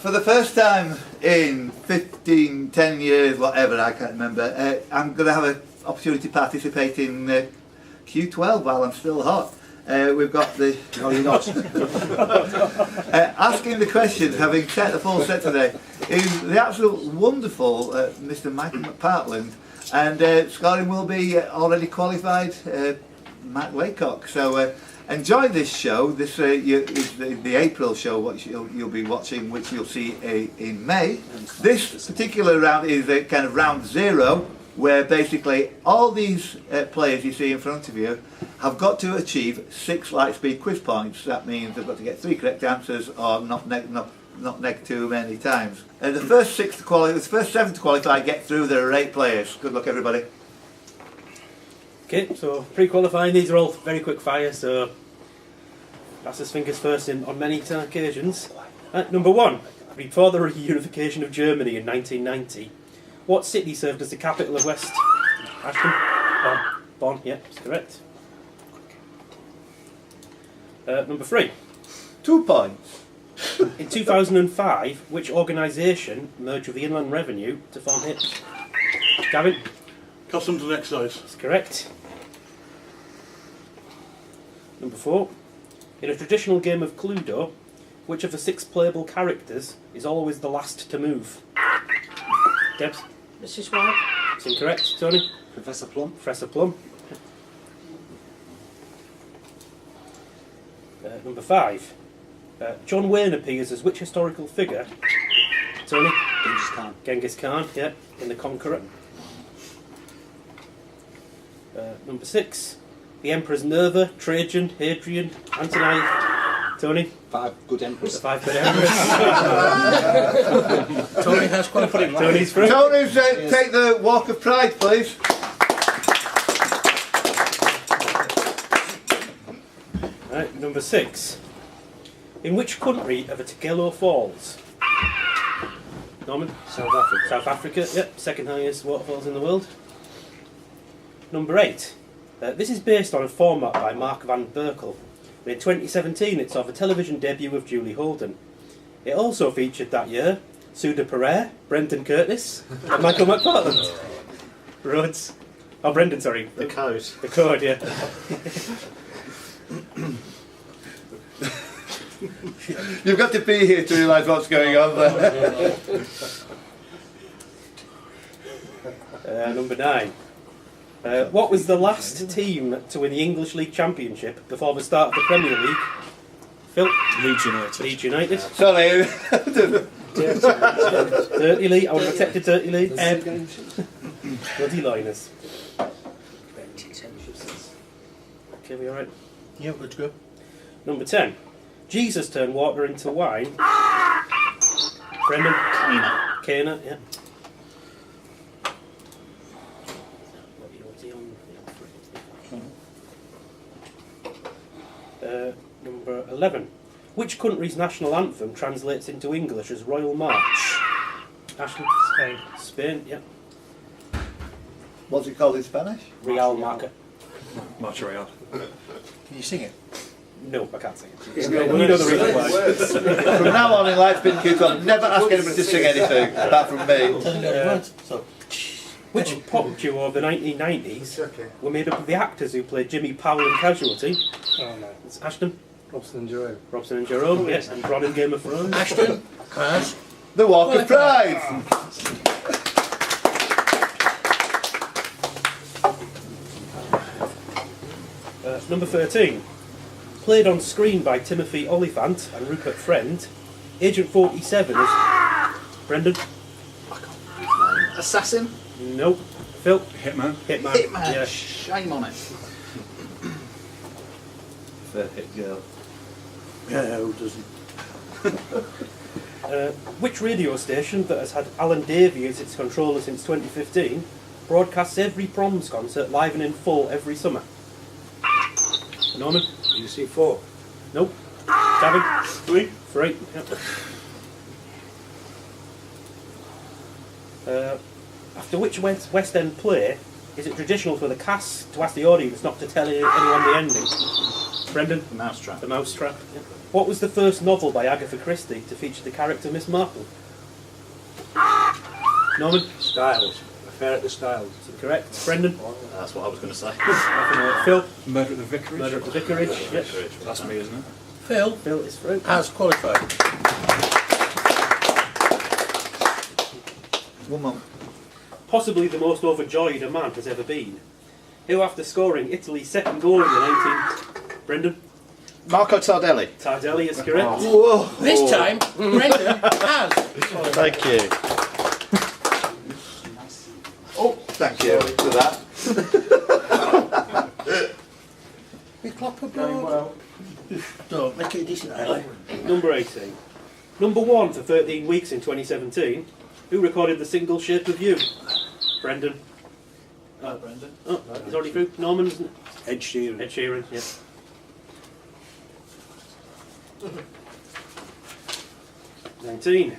For the first time in 15, 10 years, whatever, I can't remember, I'm going to have an opportunity to participate in QU12 while I'm still hot. We've got the... No, you're not. asking the questions, having set the full set today, is the absolute wonderful Mr. Michael McPartland, and scoring will be already qualified Matt Laycock. So enjoy this show. This is the April show, which you'll be watching, which you'll see in May. This particular round is kind of round 0, where basically all these players you see in front of you have got to achieve 6 light speed quiz points. That means they've got to get 3 correct answers or not neg too many times. The first 7 to qualify get through. There are 8 players. Good luck, everybody. Okay, so pre-qualifying, these are all very quick fire, so fastest fingers first on many occasions. Number 1, before the reunification of Germany in 1990, what city served as the capital of West Ashton? Bonn, yeah, that's correct. Number 3. 2 points. In 2005, which organisation merged with the Inland Revenue to form HIPS? Gavin? Customs and Excise. That's correct. Number 4. In a traditional game of Cluedo, which of the 6 playable characters is always the last to move? Debs? Mrs. White. That's incorrect. Tony? Professor Plum. Professor Plum. Number 5. John Wayne appears as which historical figure? Tony? Genghis Khan. Genghis Khan, yeah, in The Conqueror. Number 6. The Emperors Nerva, Trajan, Hadrian, Antony. Tony? 5 good emperors. The 5 good emperors. Tony has quite a put in. Tony's through. Tony's, take the walk of pride, please. Right, number 6. In which country are the Togello Falls? Norman? South Africa. South Africa, yep, 2nd highest waterfalls in the world. Number 8. This is based on a format by Mark van Berkel. In 2017 it saw the television debut of Julie Holden. It also featured that year Suda Pereira, Brendan Curtis, and Michael McPartland. Rhodes. Oh, Brendan, sorry. The Code. The Code, yeah. You've got to be here to realise what's going on there. Number 9. What was the last team to win the English League Championship before the start of the Premier League? Phil? Leeds United. Leeds United. Sorry. Dirty League. I would have protected Dirty League. Bloody liners. Okay, we alright? Yeah, good to go. Number 10. Jesus turned water into wine. Brendan? Cana, yeah. Number 11. Which country's national anthem translates into English as Royal March? Ashley? Spain. Spain, yeah. What's it called in Spanish? Real Marca. March Real. Can you sing it? No, I can't sing it. Is You it know the reason why. From now on in Lightspeed Q12, never ask anybody to sing anything apart from me. So, which pop duo of the 1990s were made up of the actors who played Jimmy Powell in Casualty? Oh no. It's Ashton, Robson and Jerome. Robson and Jerome, yes, and Ron in Game of Thrones. Ashton. Has. The Walk of Pride. Number 13. Played on screen by Timothy Oliphant and Rupert Friend, Agent 47 is... Brendan? Assassin. Nope. Phil? Hitman. Hitman. Yeah. Shame on it. Perfect girl. Yeah, who doesn't? Which radio station that has had Alan Davey as its controller since 2015 broadcasts every Proms concert live and in full every summer? Norman? UC4. Nope. Gavin? 3. 3. Yep. After which West End play is it traditional for the cast to ask the audience not to tell anyone the ending? Brendan? The Mousetrap. The Mousetrap. Yeah. What was the first novel by Agatha Christie to feature the character Miss Marple? Norman? Styles. Affair at the Styles. Is it correct? Brendan? That's what I was going to say. Phil? Murder at the Vicarage. Murder at the Vicarage. Yep. That's me, isn't it? Phil Phil is through. has qualified. One more. Possibly the most overjoyed a man has ever been. Who, after scoring Italy's second goal in the 19th... Brendan? Marco Tardelli. Tardelli is correct. Whoa! This time, Brendan has. Thank you. Oh, thank you for that. We clap a blow. Don't make it a decent highlight. Number 18. Number 1 for 13 weeks in 2017. Who recorded the single Shape of You? Brendan. Brendan. Oh, he's already through. Norman, isn't it? Ed Sheeran. Ed Sheeran, yeah. 19.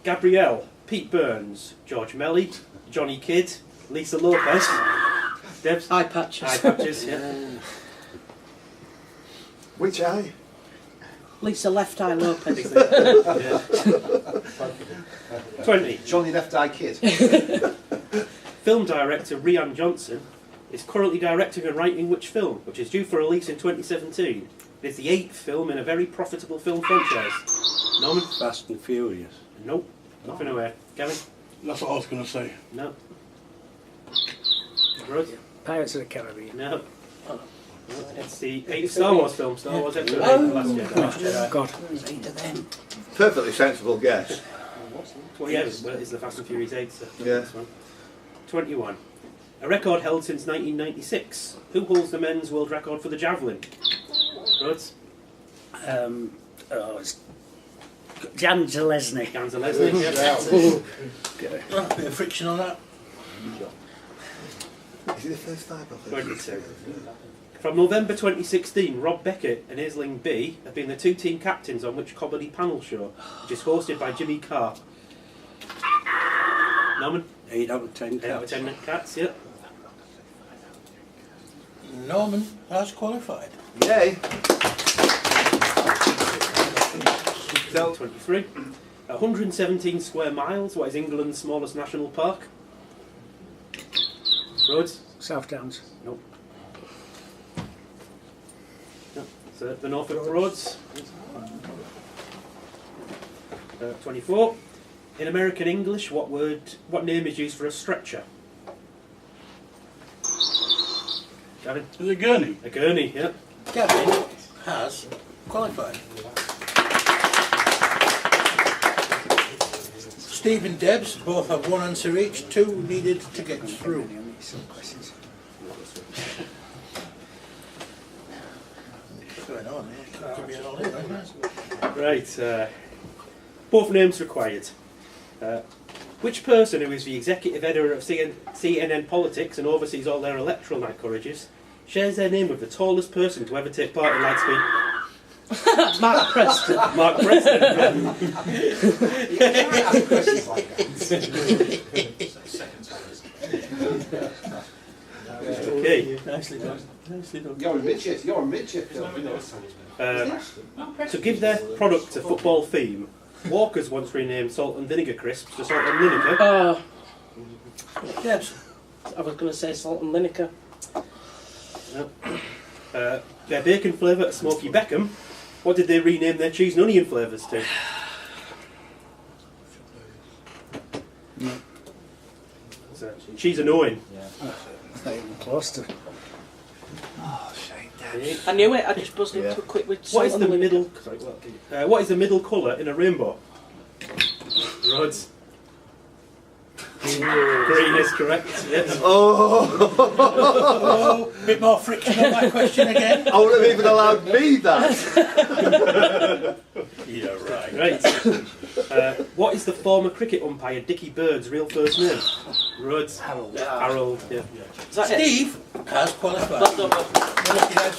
Gabrielle, Pete Burns, George Melly, Johnny Kidd, Lisa Lopez. Debs? Eye patches. Eye patches, yeah. Which eye? Lisa Left Eye Lopez. Yeah. 20. Johnny Left Eye Kid. Film director Rian Johnson is currently directing and writing which film, which is due for release in 2017. It is the 8th film in a very profitable film franchise. Norman? Fast and Furious. Nope. Nothing aware. Gavin? That's what I was going to say. No. Rod? Pirates of the Caribbean. No. It's the 8th Star Wars film. Star Wars Episode 8, The Last Jedi. God. Eight of them. Perfectly sensible guess. Well, yeah, it's the Fast and Furious 8. So Yeah. this one. 21. A record held since 1996. Who holds the men's world record for the javelin? Rods? It's Jan Zalesny. Jan Zalesny. A bit of friction on that. Is it the first five? 22. From November 2016, Rob Beckett and Aisling B have been the two team captains on which comedy panel show, which is hosted by Jimmy Carr. Norman? 8 out of 10 8 out of 10 cats, yeah. Norman has qualified. Yay! So, 23. 117 square miles. What is England's smallest national park? Roads? South Downs. Nope. No. So the Norfolk Broads. 24. In American English, what name is used for a stretcher? Gavin? Is it Gurney? A gurney, yeah. Gavin has qualified. Steve and Debs both have one answer each. 2 needed to get through. What's going on here? Could be an all in, right? Right. Both names required. Which person who is the executive editor of CNN Politics and oversees all their electoral night coverage shares their name with the tallest person to ever take part in Lightspeed? Mark Preston. Mark Preston. Okay. Nicely done. Nicely done. You're a midget. You're a midget. To give their product a football theme, Walkers once renamed salt and vinegar crisps to salt and vinegar. Oh, Debs. I was going to say Salt and Lineker. Their bacon flavour a Smoky Beckham. What did they rename their cheese and onion flavours to? So, cheese and onion. Not even close to. oh, shame, Dad. I knew it. I just buzzed into Yeah. it quick with What Salt is and the Lineker. middle? Sorry, what is the middle colour in a rainbow? Rods. Green is correct. Yes. Oh! Oh, bit more friction on that question again. I would have even allowed me that. Yeah, right. Right. What is the former cricket umpire Dickie Bird's real first name? Rods. Harold. Harold. Yeah. Is that it? Steve has qualified. Well done. Well, lucky Debs.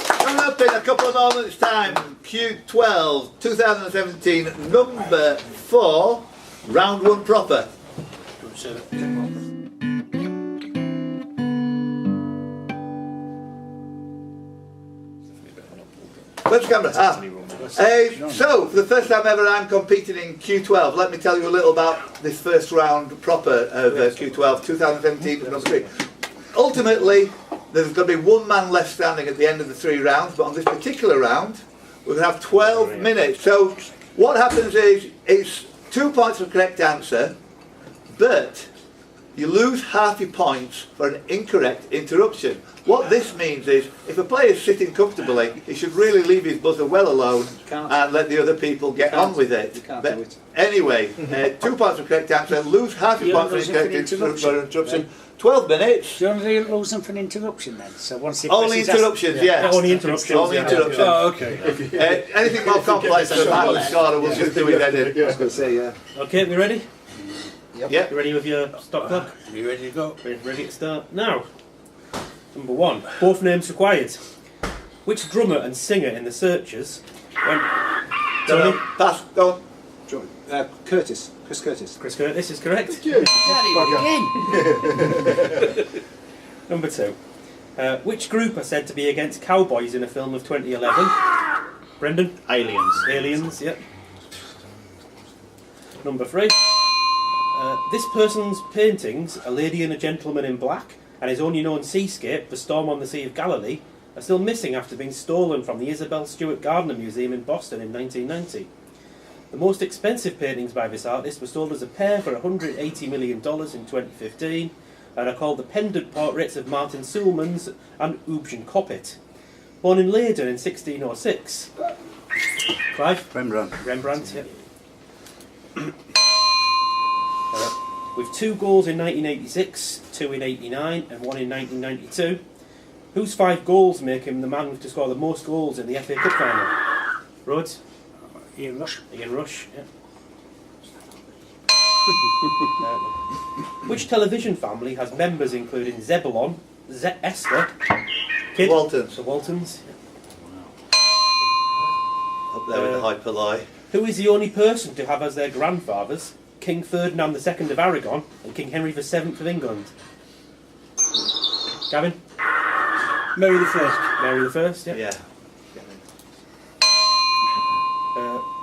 Coming up in a couple of moments' time, Q12 2017, number 4, round 1 proper. Good. 7. 10. Where's the camera? So, for the first time ever I'm competing in Q12. Let me tell you a little about this first round proper of Q12, 2017 Grand Prix. Ultimately, there's going to be one man left standing at the end of the 3 rounds, but on this particular round, we're going to have 12 minutes. So, what happens is, it's 2 points for correct answer, but you lose half your points for an incorrect interruption. What this means is, if a player is sitting comfortably, he should really leave his buzzer well alone and let the other people get on with it. But anyway, 2 points for correct answer, lose half your points for incorrect interruption. 12 minutes. Do you only lose them for an interruption then? So once only interruptions, yeah. Only interruptions. Only interruptions. Oh, okay. Anything more complex than that with scorer, we'll just do it then. I was going to say, yeah. Okay, we ready? Yep. You ready with your stop clock? You ready to go? Ready to start? Now, number 1, both names required. Which drummer and singer in the Searchers went... Tony? Pass, go on. Curtis. Chris Curtis. Chris Curtis is correct. again. Number 2. Which group are said to be against cowboys in a film of 2011? Brendan? Aliens. Aliens, yep. Number 3. This person's paintings, A Lady and a Gentleman in Black, and his only known seascape, The Storm on the Sea of Galilee, are still missing after being stolen from the Isabel Stewart Gardner Museum in Boston in 1990. The most expensive paintings by this artist were sold as a pair for $180 million in 2015, and are called the pendant portraits of Martin Sullmans and Eugene Coppet. Born in Leiden in 1606. Clive? Rembrandt. Yep. With 2 goals in 1986, 2 in 89 and 1 in 1992, whose 5 goals make him the man to score the most goals in the FA Cup final? Rhodes? Ian Rush. Ian Rush, yeah. Which television family has members including Zebulon, Esther, Kid, Waltons. the Waltons, Up there with the hyperlie. who is the only person to have as their grandfathers King Ferdinand II of Aragon and King Henry VII of England? Gavin? Mary the First. Mary the First, yeah. Yeah.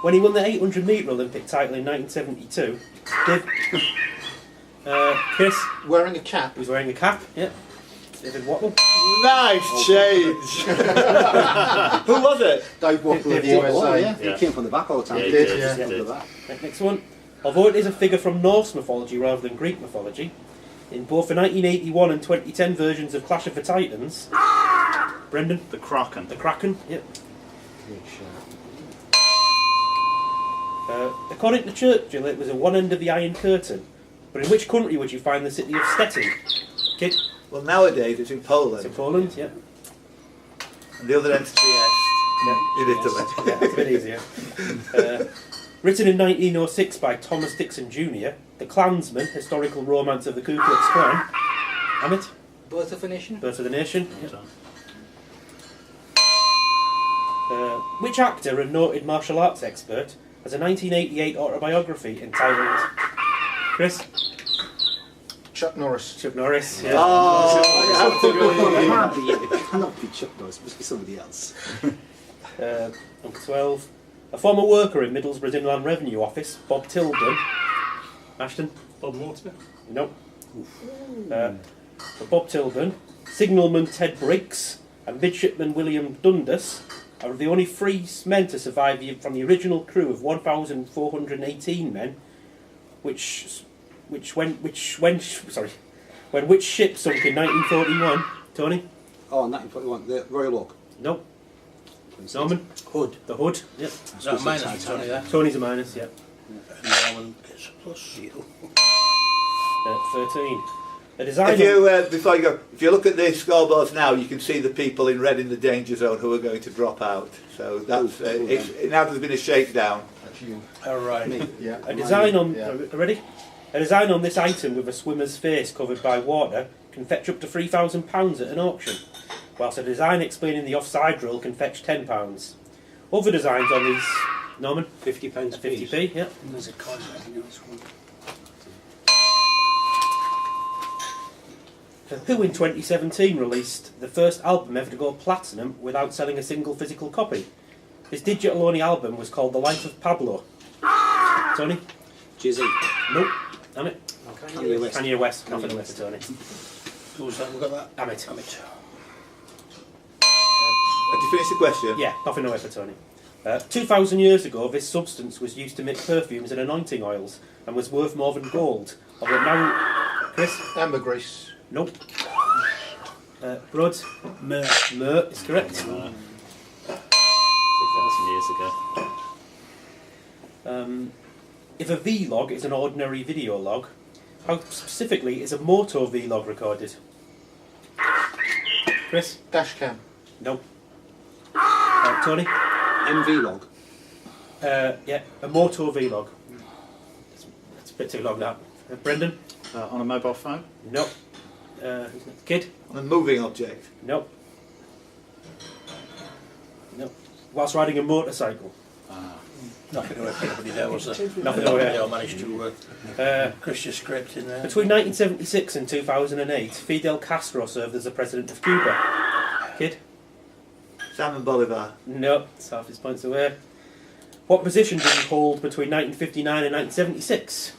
When he won the 800 metre Olympic title in 1972, Chris, Wearing a cap. he was wearing a cap, yeah. David Wattle. Nice change! Who was it? Dave Wattle of the USA. Yeah. He came from the back all the time. Yeah, he did, did, yeah. he From the did. back. Right, next one. Although it is a figure from Norse mythology rather than Greek mythology, in both the 1981 and 2010 versions of Clash of the Titans, Brendan, The Kraken. the Kraken, yep. According to Churchill, it was at one end of the Iron Curtain. But in which country would you find the city of Stettin? Kid? Well, nowadays it's in Poland. It's in Poland, yeah. And the other entity Yeah. in Italy. Yeah, it's a bit easier. Written in 1906 by Thomas Dixon Jr., The Klansman, Historical Romance of the Ku Klux Klan. Amit? Birth of a Nation? Birth of the Nation. Yeah. Which actor and noted martial arts expert has a 1988 autobiography entitled... Chris? Chuck Norris. Chuck Norris. Yeah. It cannot be Chuck Norris. It must be somebody else. Number 12. A former worker in Middlesbrough's Inland Revenue Office, Bob Tilden. Ashton? Bob Mortimer. No. For Bob Tilden, signalman Ted Briggs and midshipman William Dundas are the only 3 men to survive from the original crew of 1,418 men, when which ship sunk in 1941? Tony? Oh, 1941. The Royal Oak. No. Norman? Hood. The Hood? Yep. Is that a minus for Tony there? Tony's a minus, yep. Norman gets a plus. 13. A design If you, before you go, if you look at the scoreboards now, you can see the people in red in the danger zone who are going to drop out. So that's now there's been a shakedown. That's you. All right. Me. Yeah. A design on Yeah. ready? A design on this item with a swimmer's face covered by water can fetch up to £3,000 at an auction, whilst a design explaining the offside rule can fetch £10. Other designs on these, Norman? 50 pence 50p, yeah. And there's a coin, I think that's one. Who in 2017 released the first album ever to go platinum without selling a single physical copy? His digital-only album was called The Life of Pablo. Tony? Jay-Z. Nope. Amit? Kanye West. Kanye West. Nothing away for Tony. Who's that? We've got that. Amit. Have you finished the question? Yeah, nothing away for Tony. 2,000 years ago, this substance was used to make perfumes and anointing oils and was worth more than gold. Although now... Chris? Ambergris. Nope. Rod? Myrrh. Myrrh is correct. 2,000 years ago. If a vlog is an ordinary video log, how specifically is a moto vlog recorded? Chris? Dashcam. Nope. Tony? MV log. Yeah, a moto vlog. That's a bit too long, that. Brendan? On a mobile phone? Nope. Who's next? Kid? On a moving object. Nope. Nope. Whilst riding a motorcycle? Nothing away for anybody there, was there? Nothing away. They all managed to Christian script in there. Between 1976 and 2008, Fidel Castro served as the president of Cuba. Kid? Simon Bolivar. No, it's half his points away. What position did he hold between 1959 and 1976?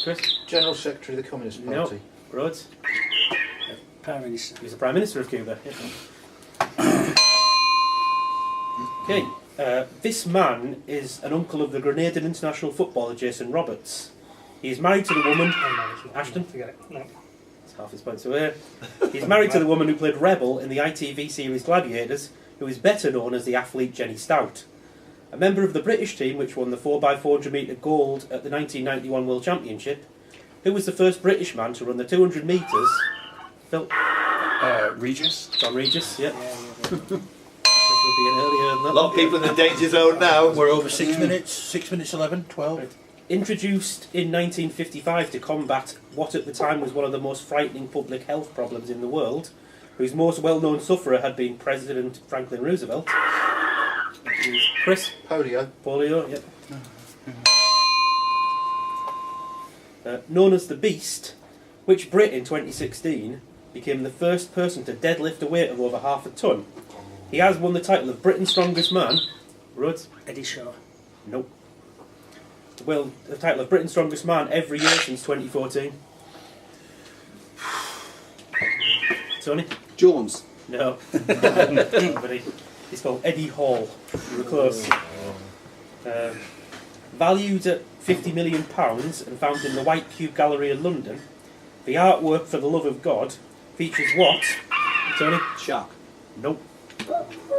Chris? General Secretary of the Communist No. Party. Rhodes? Prime Minister. He was the Prime Minister of Cuba. Okay, this man is an uncle of the Grenadian international footballer Jason Roberts. He is married to the woman... Ashton? Forget it. No. That's half his points away. He's married to the woman who played Rebel in the ITV series Gladiators, who is better known as the athlete Jenny Stout. A member of the British team which won the 4x400 metre gold at the 1991 World Championship. Who was the first British man to run the 200 metres? Phil? Regis? John Regis, yeah. Would be in earlier than that. A lot of people in the danger zone now. We're over 6 minutes. 6 minutes 11, 12. Right. Introduced in 1955 to combat what at the time was one of the most frightening public health problems in the world, whose most well-known sufferer had been President Franklin Roosevelt. Chris? Polio. Polio, yep. Known as the Beast, which Brit in 2016 became the first person to deadlift a weight of over half a tonne. He has won the title of Britain's Strongest Man. Rhodes? Eddie Shaw. Nope. Well, the title of Britain's Strongest Man every year since 2014. Tony? Jones. No. Nobody. He's called Eddie Hall. You were close. Valued at £50 million and found in the White Cube Gallery in London, the artwork For the Love of God features what? Tony? Shark. Nope.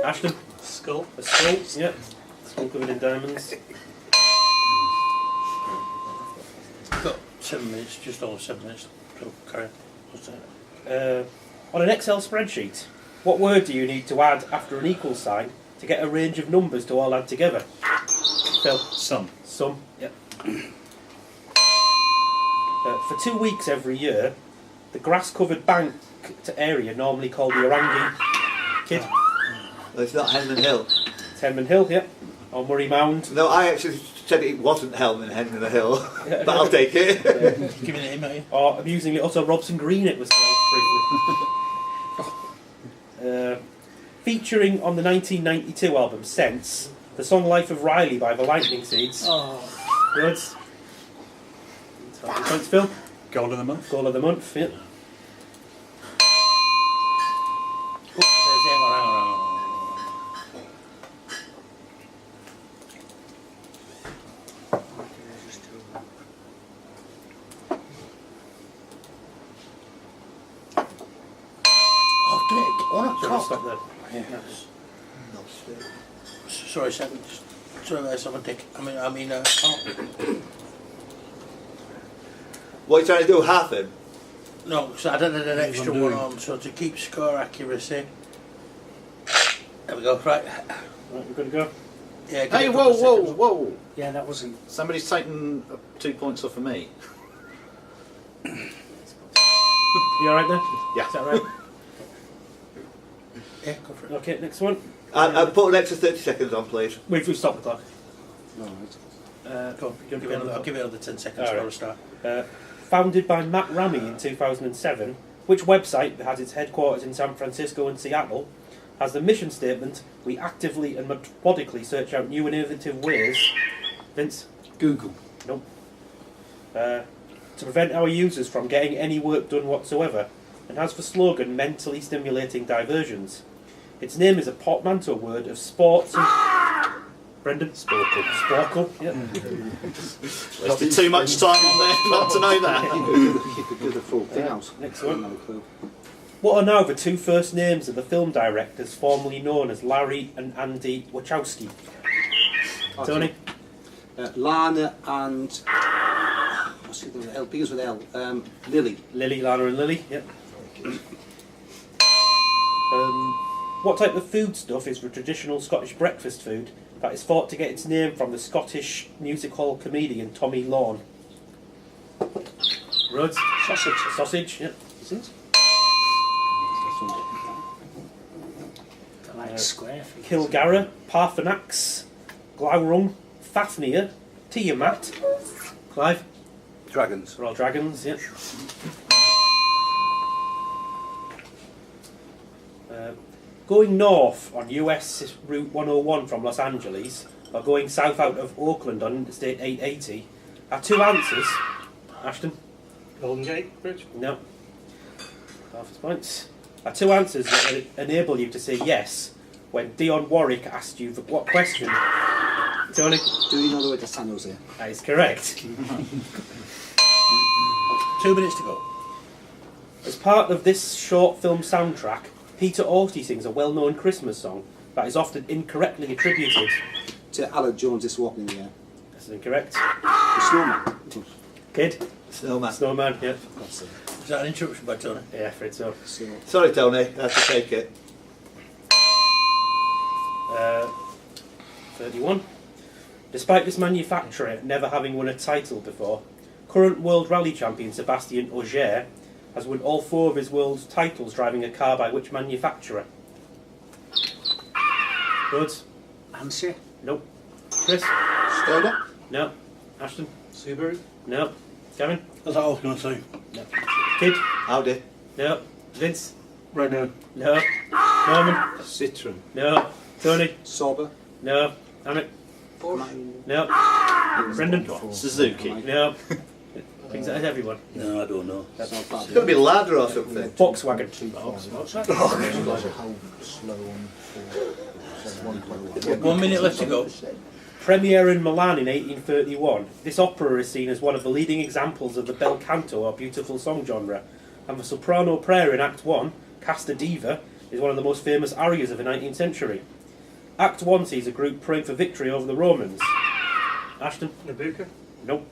Ashton? Skull. A skull? Yep. Skull covered in diamonds. Got 7 minutes, just over 7 minutes. So carry on. What's that? On an Excel spreadsheet, what word do you need to add after an equal sign to get a range of numbers to all add together? Phil? Some. Some, yep. For 2 weeks every year, the grass-covered bank area, normally called the Orangi Kid. Well, it's not Henman Hill. It's Henman Hill, yep. Or Murray Mound. No, I actually said it wasn't Henman Hill, but I'll take it. Give me the name, mate. Or, amusingly, also Robson Green it was called briefly. Featuring on the 1992 album Sense, the song Life of Riley by the Lightning Seeds. Oh. Rhodes. Thanks, Phil. Goal of the month? Goal of the month, yeah. Hang on. Oh, Dick. What a Shall we cock. stop there? Yes. No, still. Sorry, second. Sorry, there's someone Dick. Oh. What are you trying to do, half him? No, so I did an extra one on, so to keep score accuracy. There we go, right. Right, we're good to go. Yeah, give Hey, it a whoa, couple of whoa, seconds. whoa! Yeah, that wasn't. Somebody's taken 2 points off of me. You alright there? Yeah. Is that right? Yeah, go for it. Okay, next one. I'll put an extra 30 seconds on, please. We've stopped the clock. No, Go on, Give it I'll give it another 10 seconds All for right. a start. Founded by Matt Ramey in 2007, Which website that has its headquarters in San Francisco and Seattle has the mission statement, "We actively and methodically search out new and innovative ways"? Vince? Google. Nope. To prevent our users from getting any work done whatsoever, and has for slogan mentally stimulating diversions. Its name is a portmanteau word of sports and... Brendan? Sporkle. Sporkle, yep. Wasted too much time on there not to know that. You could do the full thing out. Next one. No clue. What are now the two first names of the film directors formerly known as Larry and Andy Wachowski? Tony? Lana and... what's the other? L, begins with L. Lily. Lily, Lana and Lily, yep. What type of foodstuff is the traditional Scottish breakfast food that is thought to get its name from the Scottish music hall comedian Tommy Lawn? Rhodes? Sausage. Sausage, yep. Is it? I like square things. Kilgarra, Parthenax, Glaurung, Fafnir, Tiamat. Clive? Dragons. They're all dragons, yep. Going north on US Route 101 from Los Angeles, or going south out of Auckland on Interstate 880, are two answers. Ashton? Golden Gate Bridge. No. Half his points. Are two answers that enable you to say yes when Dion Warwick asked you what question. Tony? Do you know the way to San Jose? That is correct. 2 minutes to go. As part of this short film soundtrack, Peter Orty sings a well-known Christmas song that is often incorrectly attributed. To Alan Jones, This Walking in the Air. That's incorrect. The Snowman. Kid? Snowman. Snowman, yeah. That's it. Is that an interruption by Tony? Yeah, afraid so. So, Sorry, Tony, I have to take it. 31. Despite this manufacturer never having won a title before, current World Rally Champion Sebastian Ogier has won all 4 of his world titles driving a car by which manufacturer? Rhodes? Answer. Nope. Chris? Skoda. No. Ashton? Subaru. No. Gavin? That's what I was going to say. No. Kid? Howdy. No. Vince? Renault. No. Norman? Citroen. No. Tony? Sauber. No. Amit? Porsche. No. Brendan? Suzuki. No. I think that's everyone. No, I don't know. That's not bad. It's going to be ladder or something. Volkswagen. One minute left to go. Premiere in Milan in 1831, this opera is seen as one of the leading examples of the bel canto or beautiful song genre, and the soprano prayer in Act 1, Casta Diva, is one of the most famous arias of the 19th century. Act 1 sees a group praying for victory over the Romans. Ashton? Nabucco. Nope.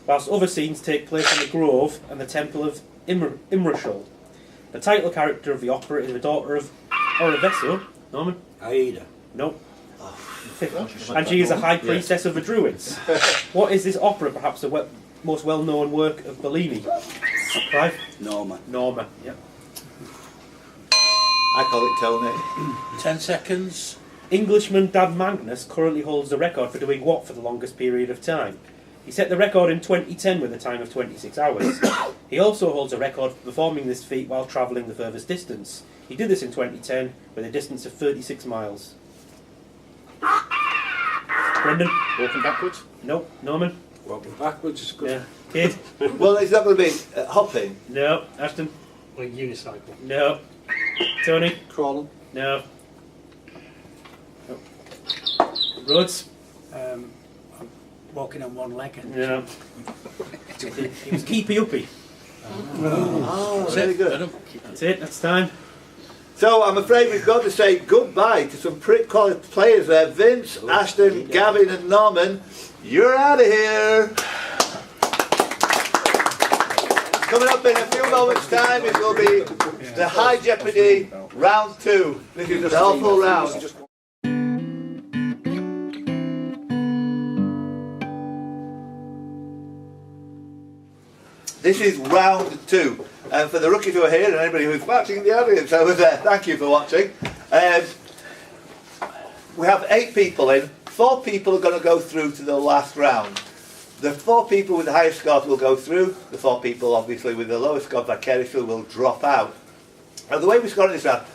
Whilst other scenes take place in the Grove and the Temple of Imrashol. The title character of the opera is the daughter of Oravesso. Norman? Aida. Nope. And she is a high priestess of the Druids. What is this opera, perhaps the most well-known work of Bellini? Clive? Norma. Norma, yep. I call it Tony. 10 seconds. Englishman Dan Magnus currently holds the record for doing what for the longest period of time? He set the record in 2010 with a time of 26 hours. He also holds a record for performing this feat while travelling the furthest distance. He did this in 2010 with a distance of 36 miles. Brendan? Walking backwards. Nope. Norman? Walking backwards is good. Yeah. Kid? Well, it's not going to be hopping. No. Ashton? Like unicycle. No. Tony? Crawling. No. Rhodes? I'm walking on one leg. And No. He was keepy uppy. Oh, very good. That's it. That's time. So I'm afraid we've got to say goodbye to some pretty quality players there. Vince, Ashton, Gavin and Norman, you're out of here. Coming up in a few moments' time, it will be the High Jeopardy round 2. This is an awful round. This is round 2. And for the rookies who are here and anybody who's watching in the audience over there, thank you for watching. We have 8 people in. 4 people are going to go through to the last round. The 4 people with the highest scores will go through. The 4 people, obviously, with the lowest scores vicariously will drop out. And the way we score this round,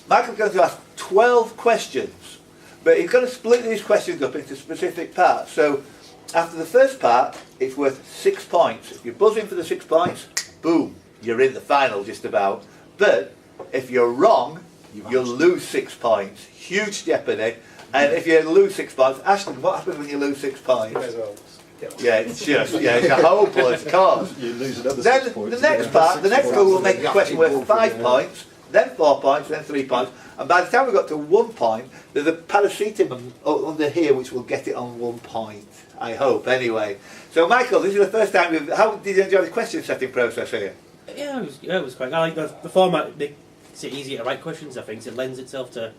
Michael's going to ask 12 questions, but he's going to split these questions up into specific parts. So after the first part, it's worth 6 points. If you buzz in for the 6 points, boom, you're in the final just about. But if you're wrong, you'll lose 6 points. Huge jeopardy. And if you lose 6 points, Ashton, what happens when you lose 6 points? Yeah, it's just, it's a hopeless cause. You lose another Then 6 points. the next part, the next school will make a question worth 5 points, then 4 points, then 3 points. And by the time we got to 1 point, there's a paracetamol under here which will get it on 1 point. I hope, anyway. So, Michael, this is the first time we've... How did you enjoy the question setting process here? Yeah, it was quite. I like the format. Makes it easier to write questions. I think it lends itself to,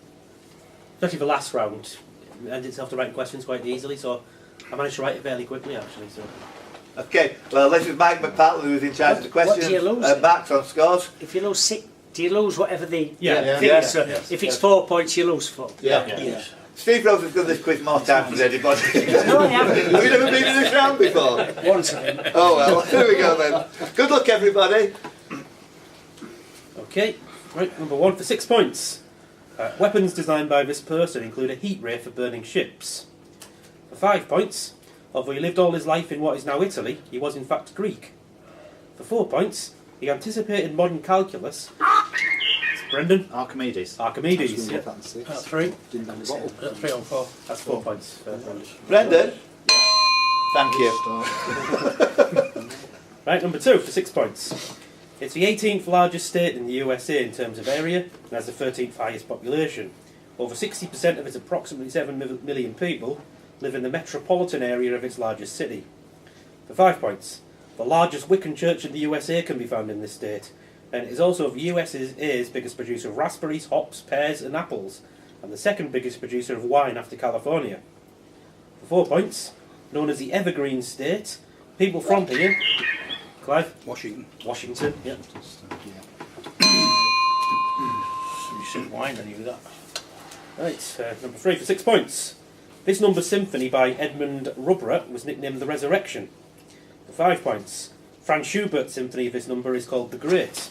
especially the last round, it lends itself to writing questions quite easily. So I managed to write it fairly quickly, actually. So. Okay, well, this is Mike McPartland who's in charge of the questions. What do you lose? Max on scores. If you lose 6, do you lose whatever the Yeah. thing is? So Yes. if it's 4 points, you lose 4. Yeah. Steve Rose has done this quiz more times than anybody. No, I haven't. Have you never been in this round before? Once of them. Oh well, here we go then. Good luck, everybody. Okay, right, number 1 for 6 points. Weapons designed by this person include a heat ray for burning ships. For 5 points, although he lived all his life in what is now Italy, he was in fact Greek. For 4 points, he anticipated modern calculus. Brendan? Archimedes. Archimedes, yeah. That's 3. That's 3 on 4. That's 4 points for Brendan. Brendan. Thank you. Right, number 2 for 6 points. It's the 18th largest state in the USA in terms of area and has the 13th highest population. Over 60% of its approximately 7 million people live in the metropolitan area of its largest city. For 5 points, the largest Wiccan church in the USA can be found in this state, and it is also the USA's biggest producer of raspberries, hops, pears and apples, and the second biggest producer of wine after California. For 4 points, known as the Evergreen State, people from here... Clive? Washington, yeah. You said wine and you that. Right, number 3 for 6 points. This number symphony by Edmund Rubbra was nicknamed The Resurrection. For 5 points. Franz Schubert's symphony of this number is called The Great.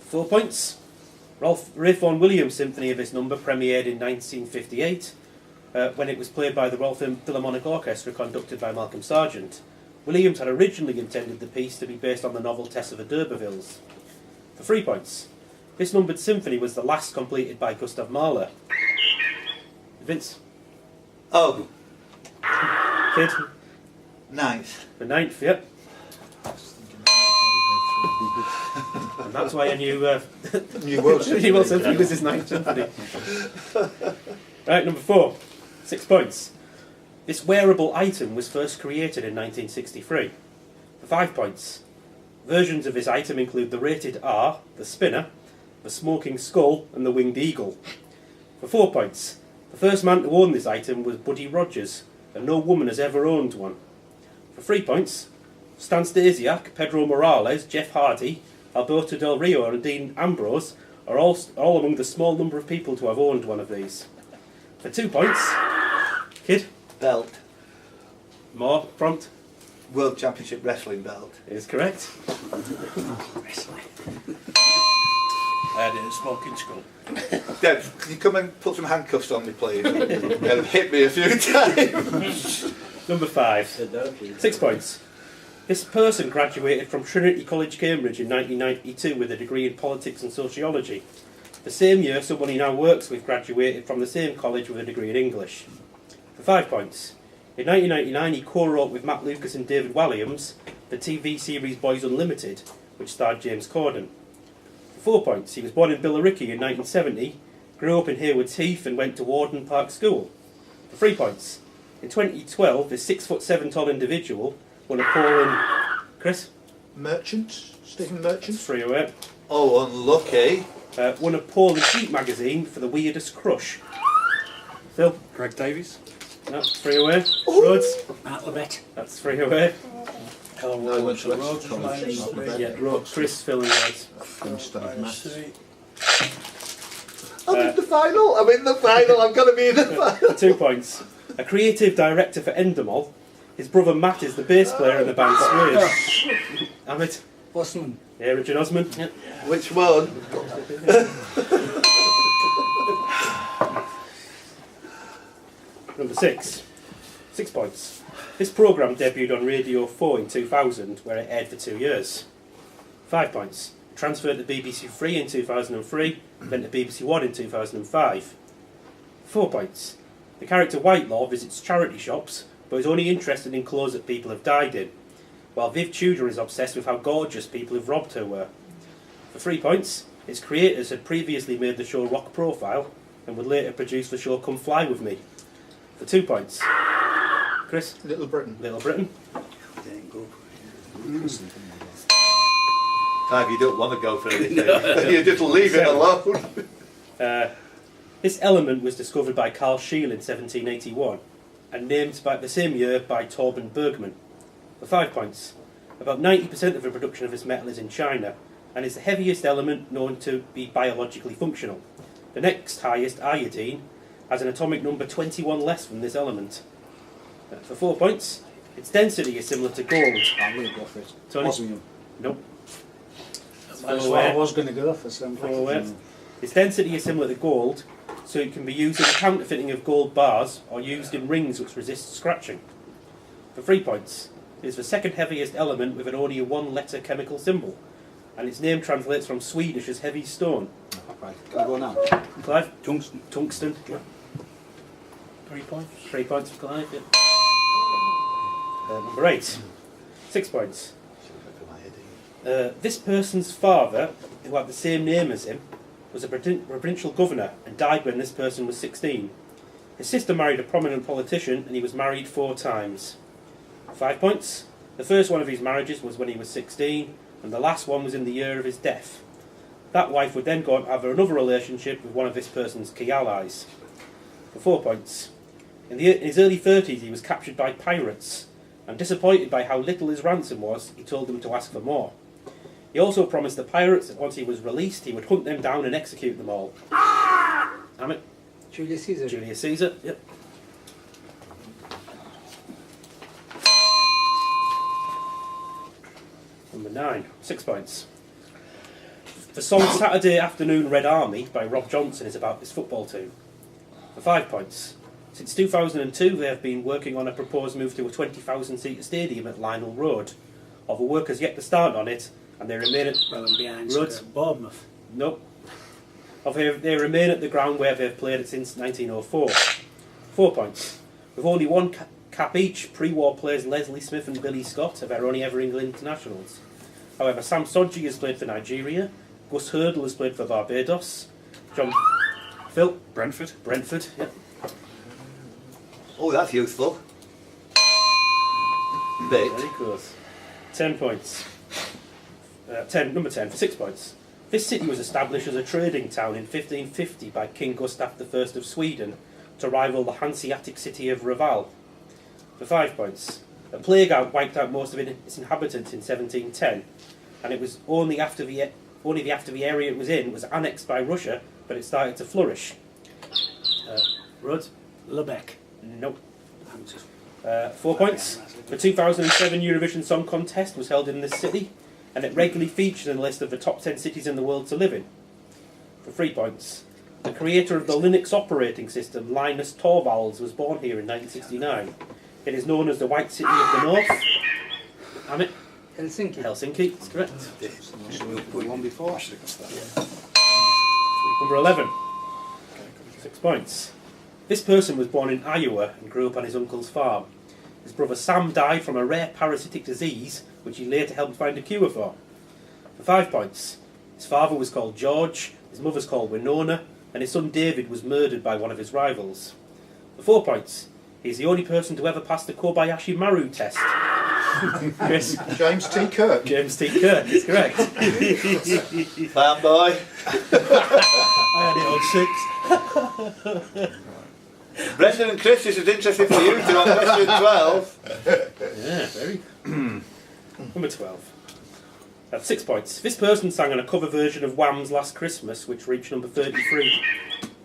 4 points. Ralph Vaughan Williams' symphony of this number premiered in 1958 when it was played by the Royal Philharmonic Orchestra conducted by Malcolm Sargent. Williams had originally intended the piece to be based on the novel Tess of the D'Urbervilles. For 3 points. This numbered symphony was the last completed by Gustav Mahler. Vince? Oh, Kid? nice. The 9th, yep. And that's why I knew New World New World Symphony was his 9th symphony. Right, number 4. 6 points. This wearable item was first created in 1963. For 5 points. Versions of this item include the Rated R, the Spinner, the Smoking Skull and the Winged Eagle. For 4 points. The first man to own this item was Buddy Rogers, and no woman has ever owned one. For 3 points. Stan Stasiak, Pedro Morales, Jeff Hardy, Alberto Del Rio and Dean Ambrose are all among the small number of people to have owned one of these. For 2 points. Kid? Belt. More prompt World Championship Wrestling belt. is correct. I had it in Smoking Skull. Deb, can you come and put some handcuffs on me, please? They've hit me a few times. Number 5. 6 points. This person graduated from Trinity College, Cambridge in 1992 with a degree in politics and sociology. The same year, someone he now works with graduated from the same college with a degree in English. For 5 points. In 1999, he co-wrote with Matt Lucas and David Walliams the TV series Boys Unlimited, which starred James Corden. For 4 points. He was born in Billericay in 1970, grew up in Haywards Heath and went to Warden Park School. For 3 points. In 2012, this 6'7" tall individual won a poll in... Chris? Merchant? Stephen Merchant? 3 away. Oh, unlucky. Won a poll in Sheep magazine for the weirdest crush. Phil? Greg Davies. No, 3 away. Rhodes? Matt Lebet. That's 3 away. Helen No, Roads let's Roads call it minus not 3. bad. Yeah, Chris, Phil and Rhodes. And studied maths. 3. I'm in the final. I'm in the final. I'm going to be in the final. For 2 points. A creative director for Endemol, His brother Matt is the bass player in the band Suede. Amit? Osman. Yeah, Richard Osman. Yep. Which one? Number 6. 6 points. This programme debuted on Radio 4 in 2000, where it aired for 2 years. 5 points. Transferred to BBC 3 in 2003, then to BBC 1 in 2005. 4 points. The character Whitelaw visits charity shops, but is only interested in clothes that people have died in, while Viv Tudor is obsessed with how gorgeous people who've robbed her were. For 3 points, its creators had previously made the show Rock Profile, and would later produce the show Come Fly With Me. For 2 points. Chris? Little Britain. Little Britain. Clive, you don't want to go for anything. You just leave it alone. This element was discovered by Carl Scheele in 1781 and named by the same year by Torben Bergman. For 5 points. About 90% of the production of this metal is in China and is the heaviest element known to be biologically functional. The next highest, iodine, has an atomic number 21 less than this element. For 4 points, its density is similar to gold. I'm going to go for it. Tony? Osmium. Nope. That's what I was going to go for. So Its density is similar to gold, so it can be used in the counterfeiting of gold bars or used in rings which resist scratching. For 3 points, it is the second heaviest element with an only a one-letter chemical symbol, and its name translates from Swedish as heavy stone. Right, can I go now? Clive? Tungsten. Tungsten. 3 points. 3 points for Clive. Yep. Number 8. 6 points. This person's father, who had the same name as him, was a provincial governor and died when this person was 16. His sister married a prominent politician and he was married 4 times. 5 points. The first one of his marriages was when he was 16 and the last one was in the year of his death. That wife would then go on to have another relationship with one of this person's key allies. For 4 points. In his early 30s he was captured by pirates, and disappointed by how little his ransom was, he told them to ask for more. He also promised the pirates that once he was released he would hunt them down and execute them all. Amit? Julius Caesar. Julius Caesar, yep. Number 9, 6 points. The song Saturday Afternoon Red Army by Rob Johnson is about this football team. For 5 points. Since 2002 they have been working on a proposed move to a 20,000-seater stadium at Lionel Road. Although work has yet to start on it, and they remain at... Well, and behind Roads. Bournemouth. Nope. They remain at the ground where they've played it since 1904. 4 points. With only one cap each, pre-war players Leslie Smith and Billy Scott are their only ever England internationals. However, Sam Sodji has played for Nigeria, Gus Hurdle has played for Barbados, John... Phil? Brentford. Brentford, yep. Oh, that's useful. Bit. Very close. 10 points. Number 10 for 6 points. This city was established as a trading town in 1550 by King Gustav I of Sweden to rival the Hanseatic city of Reval. For 5 points. A plague wiped out most of its inhabitants in 1710, and it was only after the area it was in was annexed by Russia that it started to flourish. Rhodes? Lubeck. Nope. 4 points. The 2007 Eurovision Song Contest was held in this city, and it regularly features in the list of the top 10 cities in the world to live in. For 3 points. The creator of the Linux operating system, Linus Torvalds, was born here in 1969. It is known as the White City of the North. Amit? Helsinki. Helsinki, that's correct. Put one before. Number 11. 6 points. This person was born in Iowa and grew up on his uncle's farm. His brother Sam died from a rare parasitic disease, which he later helped find a cure for. For 5 points. His father was called George, his mother's called Winona, and his son David was murdered by one of his rivals. For 4 points. He's the only person to ever pass the Kobayashi Maru test. Chris? James T. Kirk. James T. Kirk, that's correct. Fanboy. I had it on 6. Brendan and Chris, this is interesting for you two on question 12. Yeah, very. Number 12. 6 points. This person sang on a cover version of Wham's Last Christmas, which reached number 33.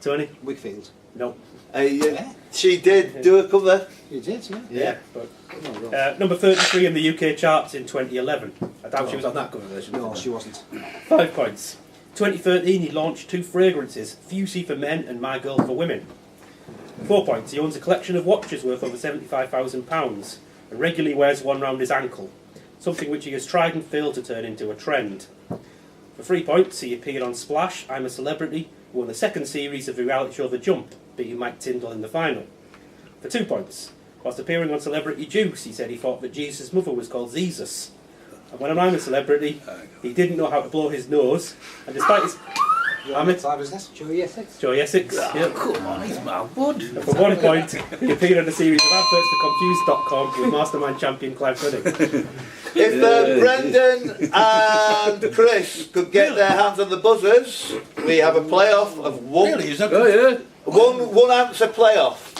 Tony? Wickfield. No. She did do a cover. You did, yeah. Yeah. But, number 33 in the UK charts in 2011. I doubt she was on that cover version. No, she wasn't. 5 points. 2013, he launched 2 fragrances, Fusey for men and My Girl for women. 4 points. He owns a collection of watches worth over £75,000 and regularly wears one round his ankle, something which he has tried and failed to turn into a trend. For 3 points, he appeared on Splash, I'm a Celebrity, who won the second series of the reality show The Jump, beating Mike Tyndall in the final. For 2 points, whilst appearing on Celebrity Juice, he said he thought that Jesus' mother was called Jesus. And when I'm a Celebrity, he didn't know how to blow his nose, and despite his... What time is this? Joey Essex. Joey Essex, yeah. Come on, he's my bud. And for 1 point, he appeared on a series of adverts for Confused.com with Mastermind champion Clive Gooding. If Brendan and Chris could get their hands on the buzzers, we have a playoff of one. Really? Is that good? One answer playoff.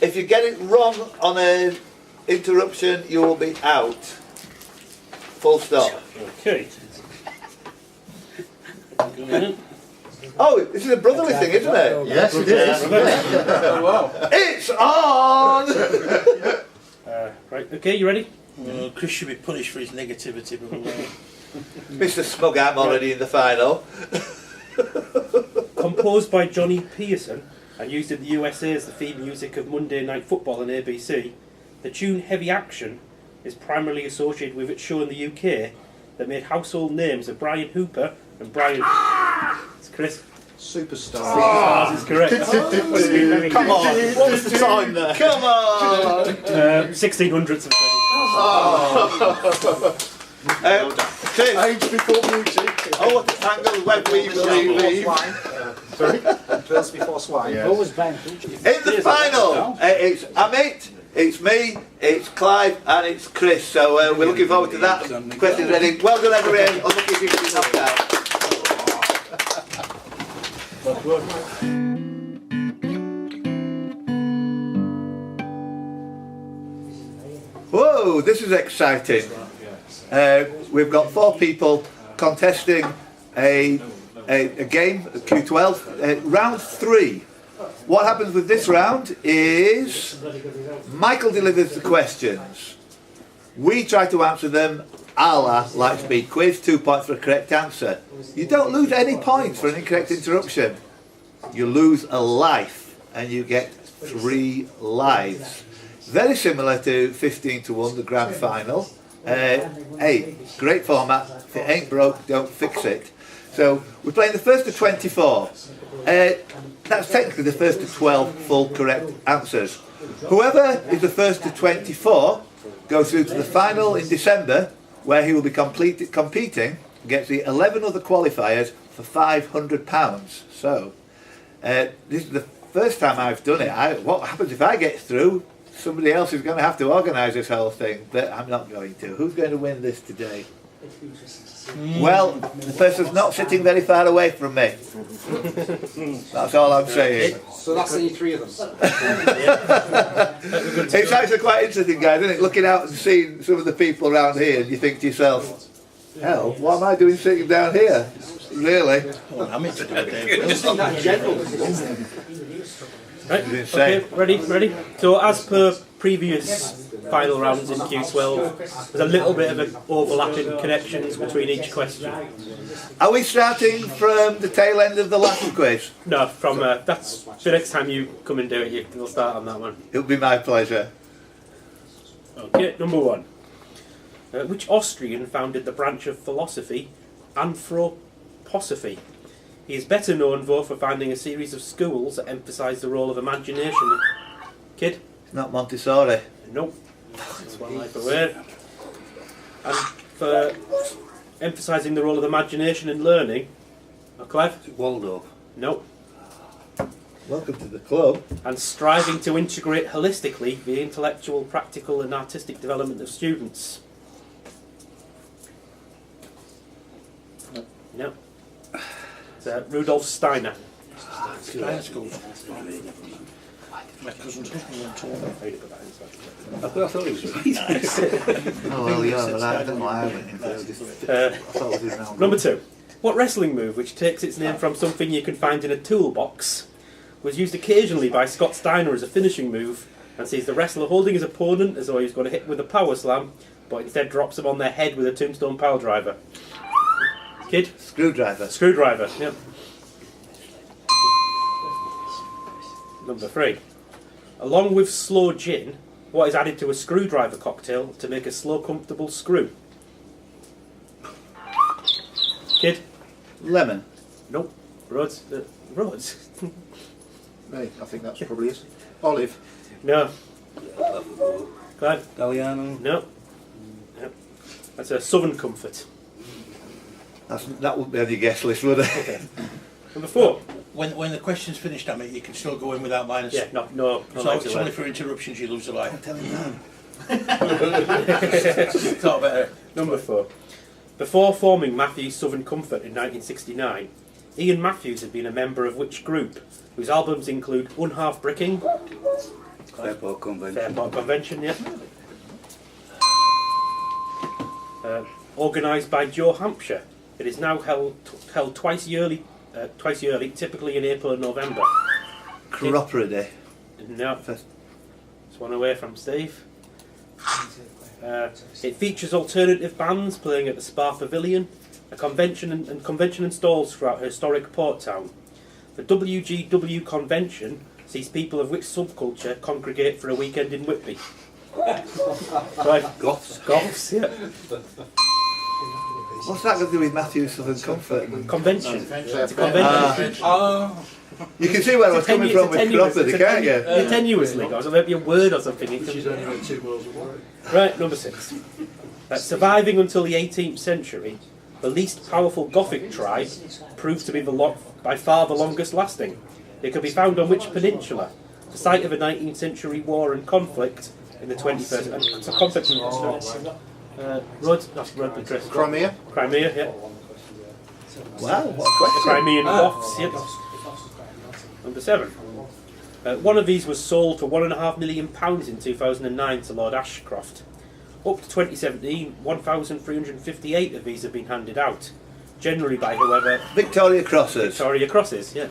If you get it wrong on an interruption, you will be out. Full stop. Okay. Oh, this is a brotherly thing, isn't it? Yes, it is. It's on! Right, okay, you ready? Chris should be punished for his negativity, but Mr. Smug, I'm already in the final. Composed by Johnny Pearson and used in the USA as the theme music of Monday Night Football on ABC, the tune Heavy Action is primarily associated with its show in the UK that made household names of Brian Hooper and Brian... It's Chris. Superstar. Stars is correct. Come on, what was the time there? Come on! 1600s of Chris. Age before beauty. Oh, tangle when we believe. Sorry? Pills before swine. What was Ben? In the final, it's Amit, it's me, it's Clive, and it's Chris. So we're looking forward to that. Questions ready. Well done, everyone. Unlucky if you can be knocked out. Whoa, this is exciting. We've got 4 people contesting a game, QU12, round 3. What happens with this round is Michael delivers the questions. We try to answer them a la Lightspeed quiz, 2 points for a correct answer. You don't lose any points for an incorrect interruption. You lose a life and you get 3 lives. Very similar to 15 to 1, the grand final. Hey, great format. If it ain't broke, don't fix it. So we're playing the first to 24. That's technically the first to 12 full correct answers. Whoever is the first to 24 goes through to the final in December, where he will be competing against the 11 other qualifiers for £500. So this is the first time I've done it. What happens if I get through? Somebody else is going to have to organise this whole thing, but I'm not going to. Who's going to win this today? Well, the person's not sitting very far away from me. That's all I'm saying. So that's only 3 of them. It's actually quite interesting, guys, isn't it? Looking out and seeing some of the people around here, and you think to yourself, hell, what am I doing sitting down here? Really? well, I'm into Right, okay, ready? So as per previous final rounds in Q12, there's a little bit of an overlapping connections between each question. Are we starting from the tail end of the last quiz? No, from that's the next time you come and do it, you'll start on that one. It'll be my pleasure. Okay, number 1. Which Austrian founded the branch of philosophy, anthroposophy? He is better known, though, for founding a series of schools that emphasise the role of imagination. Kid? It's not Montessori. Nope. That's one life away. And for emphasising the role of imagination in learning. Clive? Waldorf. Nope. Welcome to the club. And striving to integrate holistically the intellectual, practical and artistic development of students. No. It's Rudolf Steiner. Steiner School. My cousin's husband told me. I thought it was really nice. Oh, well, yeah, well, I don't know why I went into it. I thought it was his Number 2. What wrestling move, which takes its name from something you can find in a toolbox, was used occasionally by Scott Steiner as a finishing move and sees the wrestler holding his opponent as though he was going to hit with a power slam, but instead drops him on their head with a tombstone pile driver. Kid? Screwdriver. Screwdriver, yep. Number 3. Along with slow gin, what is added to a screwdriver cocktail to make a slow, comfortable screw? Kid? Lemon. Nope. Roads? Roads? Hey, I think that's probably it. Olive. No. Clive? Galliano. No. Yep. That's a Southern Comfort. That wouldn't be on your guest list, would it? Number 4. When the question's finished, I mean, you can still go in without minus. Yeah, no So lights it's away. only for interruptions you lose a life. Tell him now. Thought better. Number 4. Before forming Matthews Southern Comfort in 1969, Ian Matthews had been a member of which group, whose albums include Unhalf Bricking, Fairport Convention. Fairport Convention, yeah. Organised by Joe Hampshire. It is now held twice yearly, typically in April and November. Cropper Day. No. It's one away from Steve. It features alternative bands playing at the Spa Pavilion, a convention and stalls throughout historic Port Town. The WGW convention sees people of which subculture congregate for a weekend in Whitby. Right. Goths. Goths, yeah. What's that got to do with Matthew's Southern Comfort? Convention. It's a convention. Oh, You can see where I was coming from with Cropper Day, can't you? Tenuously, guys. Or maybe a word or something. She's only got 2 miles away. Right, number 6. Surviving until the 18th century, the least powerful Gothic tribe proved to be by far the longest lasting. They could be found on which peninsula? The site of a 19th century war and conflict in the 21st. It's a conflict in Rhodes, Chris. Crimea. Crimea, yeah. Wow, what a The question. Crimean Goths, yeah. Number 7. One of these was sold for £1.5 million in 2009 to Lord Ashcroft. Up to 2017, 1,358 of these have been handed out, generally by whoever Victoria Crosses. Victoria crosses, yeah.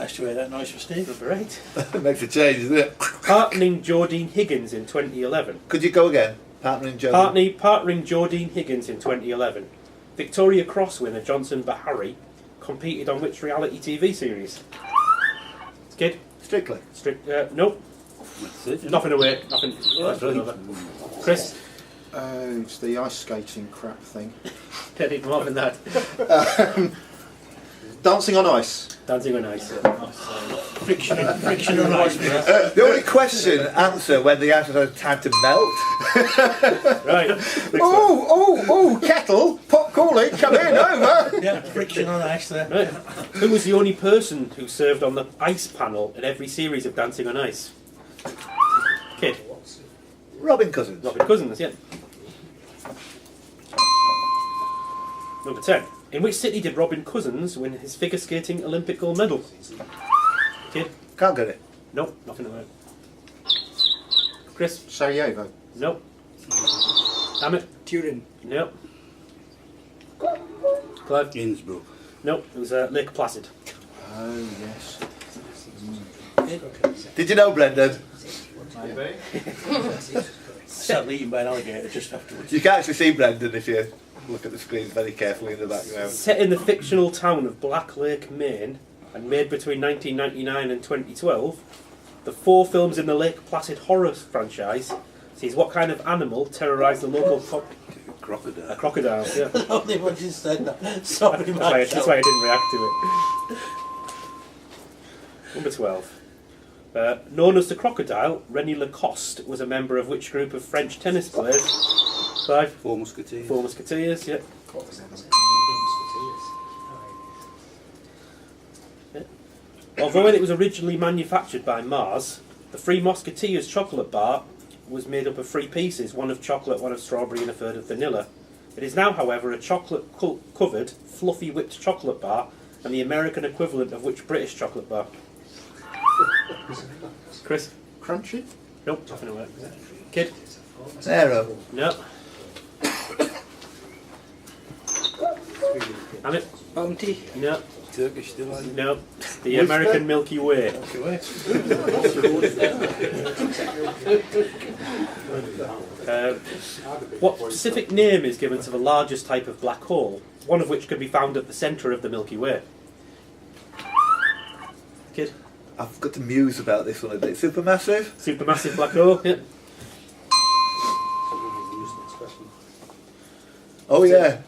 nice to hear that noise for Steve. Number 8. Makes a change, doesn't it? Partnering Jordine Higgins in 2011. Could you go again? Partnering Joe. Partnering Jordine Higgins in 2011. Victoria Cross winner Johnson Bahari competed on which reality TV series? Kid? Strictly. Nope. Nothing away. Nothing. Chris? It's the ice skating crap thing. Get it more than that. Dancing on ice. Dancing on ice. Friction on ice. The only question answer when the answer has time to melt. Right. Next one. Oh, kettle, pot calling, come in, over. Yeah, friction on ice there. Right. Who was the only person who served on the ice panel in every series of Dancing on Ice? Kid. Robin Cousins. Robin Cousins, yeah. Number 10. In which city did Robin Cousins win his figure skating Olympic gold medal? Kid? Can't get it. Nope, nothing about it. Chris? Sarajevo. Nope. Damn it. Turin. Nope. Clive? Innsbruck. Nope, it was Lake Placid. Oh, yes. Did you know, Brendan? Sadly eaten by an alligator just afterwards. You can actually see Brendan if you look at the screen very carefully in the background. Set in the fictional town of Black Lake, Maine, and made between 1999 and 2012, the 4 films in the Lake Placid horror franchise sees what kind of animal terrorised the local Crocodile. A crocodile, yeah. Only when you said that. Sorry, That's why I didn't react to it. Number 12. Known as the Crocodile, René Lacoste was a member of which group of French tennis players? 5. Four Musketeers. 4 Musketeers, yeah. Although it was originally manufactured by Mars, the Three Musketeers chocolate bar was made up of 3 pieces, one of chocolate, one of strawberry and a third of vanilla. It is now, however, a chocolate-covered, fluffy whipped chocolate bar, and the American equivalent of which British chocolate bar? Chris? Crunchy. Nope, nothing about it. Kid? Zero. No. Amit? Bounty. No. Turkish delight. No. The American Milky Way. What specific name is given to the largest type of black hole, one of which can be found at the centre of the Milky Way? Kid? I've got to muse about this one a bit. Supermassive? Supermassive black hole, yeah. Oh yeah.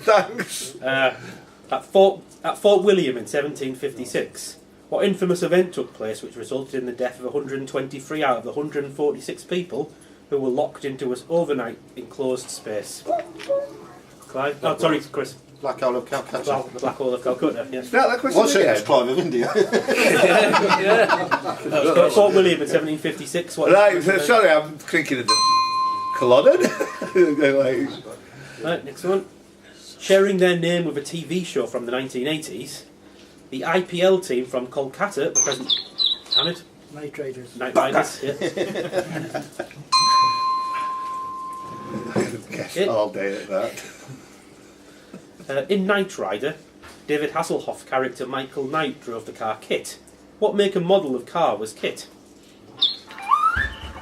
Thanks. At Fort William in 1756, what infamous event took place which resulted in the death of 123 out of the 146 people who were locked into an overnight enclosed space? Clive? Oh, sorry, Chris. Black hole of Calcutta. The Black Hole of Calcutta, yes. Start that question What's it? again. It's Clive of India. Fort William in 1756. What Right, so, sorry, I'm thinking of the Culloden. Right, next one. Sharing their name with a TV show from the 1980s, the IPL team from Kolkata, the present... Hamid? Night Raiders. Night Riders, yeah. Guess all day at that. In Knight Rider, David Hasselhoff's character Michael Knight drove the car Kit. What make and model of car was Kit?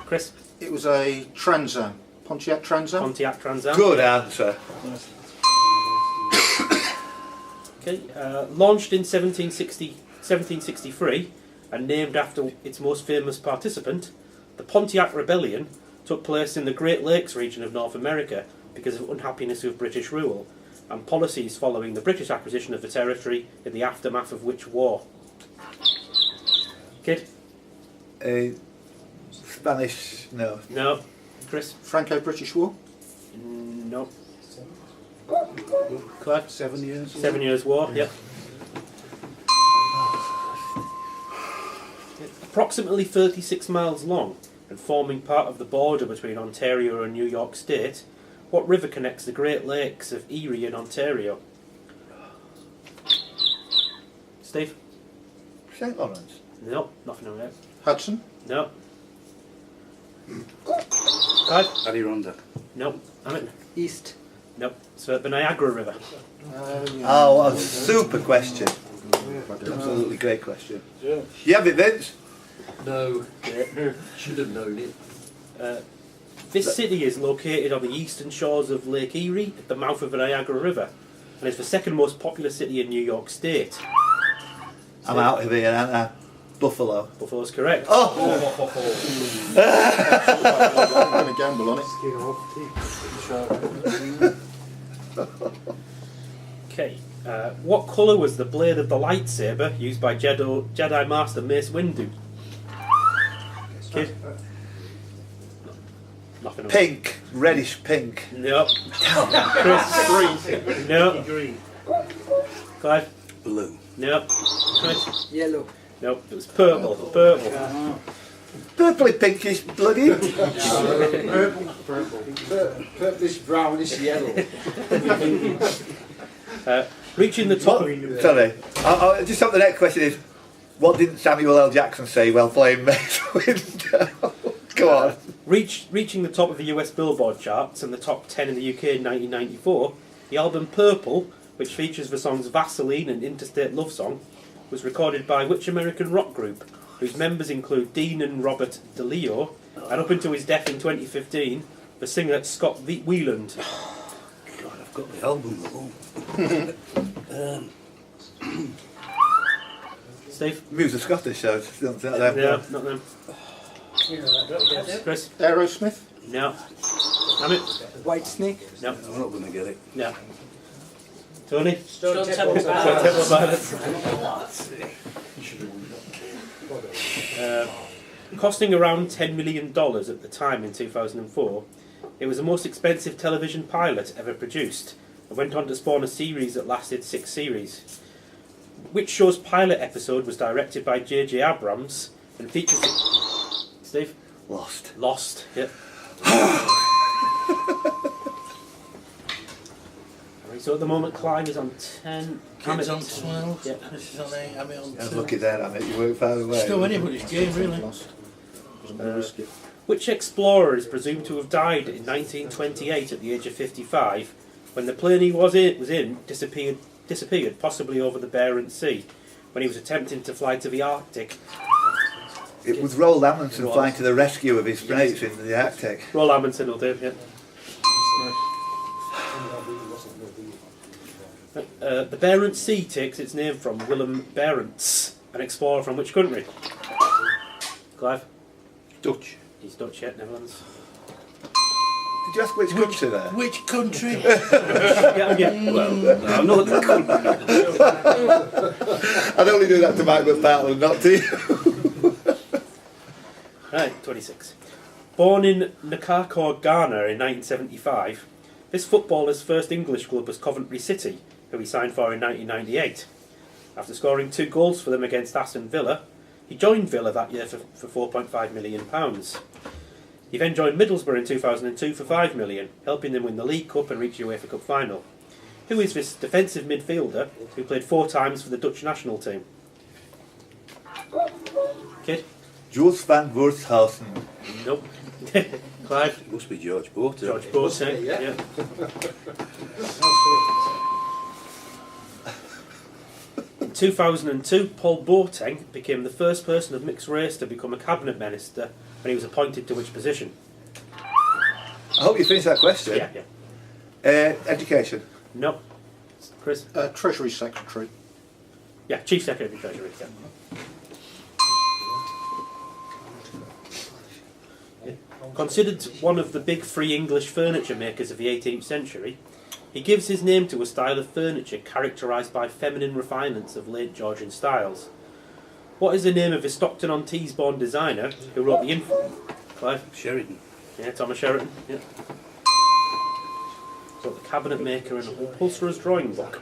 Chris? It was a Trans Am. Pontiac Trans Am. Pontiac Trans Am. Good answer. Okay, launched in 1763 and named after its most famous participant, the Pontiac Rebellion took place in the Great Lakes region of North America because of unhappiness with British rule and policies following the British acquisition of the territory in the aftermath of which war? Kid? Spanish, no. No. Chris? Franco-British War. No. Clive? 7 years. 7 Years' War, yep. Approximately 36 miles long and forming part of the border between Ontario and New York State, what river connects the Great Lakes of Erie and Ontario? Steve? St. Lawrence. No, nothing over there. Hudson. No. Clive? Adirondack. No. Amit? East. No. So the Niagara River. Oh, what a super question. Absolutely great question. Yeah. You have it, Vince? No. Should have known it. This city is located on the eastern shores of Lake Erie at the mouth of the Niagara River and is the second most popular city in New York State. I'm out of here, aren't I? Buffalo. Buffalo's correct. Oh! I'm going to gamble on it. Okay. What colour was the blade of the lightsaber used by Jedi Master Mace Windu? Kid? Nothing. Pink. Reddish pink. No. Chris? Green. No. Green. Clive? Blue. No. Chris? Yellow. No. It was purple. Purple. Purpley pinkish bloody. Purplish, brownish, yellow. Reaching the top. Sorry. I'll just hope the next question is, what didn't Samuel L. Jackson say while playing Mace Windu? Come on. Reaching the top of the US Billboard charts and the top 10 in the UK in 1994, the album Purple, which features the songs Vaseline and Interstate Love Song, was recorded by which American rock group, whose members include Dean and Robert DeLeo, and up until his death in 2015, the singer Scott Weiland. God, I've got the album at home. Steve? Muse the Scottish shows. No, not them. Chris? Aerosmith. No. Amit? White Snake. No. I'm not going to get it. No. Tony? Stone Temple Pilots. Costing around $10 million at the time in 2004, it was the most expensive television pilot ever produced and went on to spawn a series that lasted 6 series. Which show's pilot episode was directed by J.J. Abrams and features... Steve? Lost. Lost, yep. So at the moment, Clive is on 10. Kids on Amit. 12. Yep. This is on 8. I'm on I was 2. lucky there, Amit. You weren't far away. Still anybody's game, really. Which Which explorer is presumed to have died in 1928 at the age of 55 when the plane he was in disappeared, possibly over the Barents Sea, when he was attempting to fly to the Arctic? It was Roald Amundsen flying to the rescue of his mates in the Arctic. Roald Amundsen will do, yeah. The Barents Sea takes its name from Willem Barents, an explorer from which country? Clive? Dutch. He's Dutch, yeah, Netherlands. Did you ask which country there? Which country? Yeah. Well, no, I'm not the I'd only do that to Mike McPartland, not to you. Right, 26. Born in Laycock, Ghana in 1975, this footballer's first English club was Coventry City, who he signed for in 1998. After scoring 2 goals for them against Aston Villa, he joined Villa that year for £4.5 million. He then joined Middlesbrough in 2002 for £5 million, helping them win the League Cup and reach the UEFA Cup final. Who is this defensive midfielder who played 4 times for the Dutch national team? Kid? Jules van Voorthausen. Nope. Clive? It must be George Bourton. George Bourton, yeah. In 2002, Paul Boateng became the first person of mixed race to become a cabinet minister when he was appointed to which position? I hope you finished that question. Yeah. Education. No. Chris? Treasury Secretary. Yeah, Chief Secretary of the Treasury. Yeah. Considered one of the big 3 English furniture makers of the 18th century, he gives his name to a style of furniture characterised by feminine refinements of late Georgian styles. What is the name of the Stockton-on-Tees born designer who wrote the Clive? Sheridan. Yeah, Thomas Sheridan. Yeah. So the cabinet maker and upholsterer's drawing book.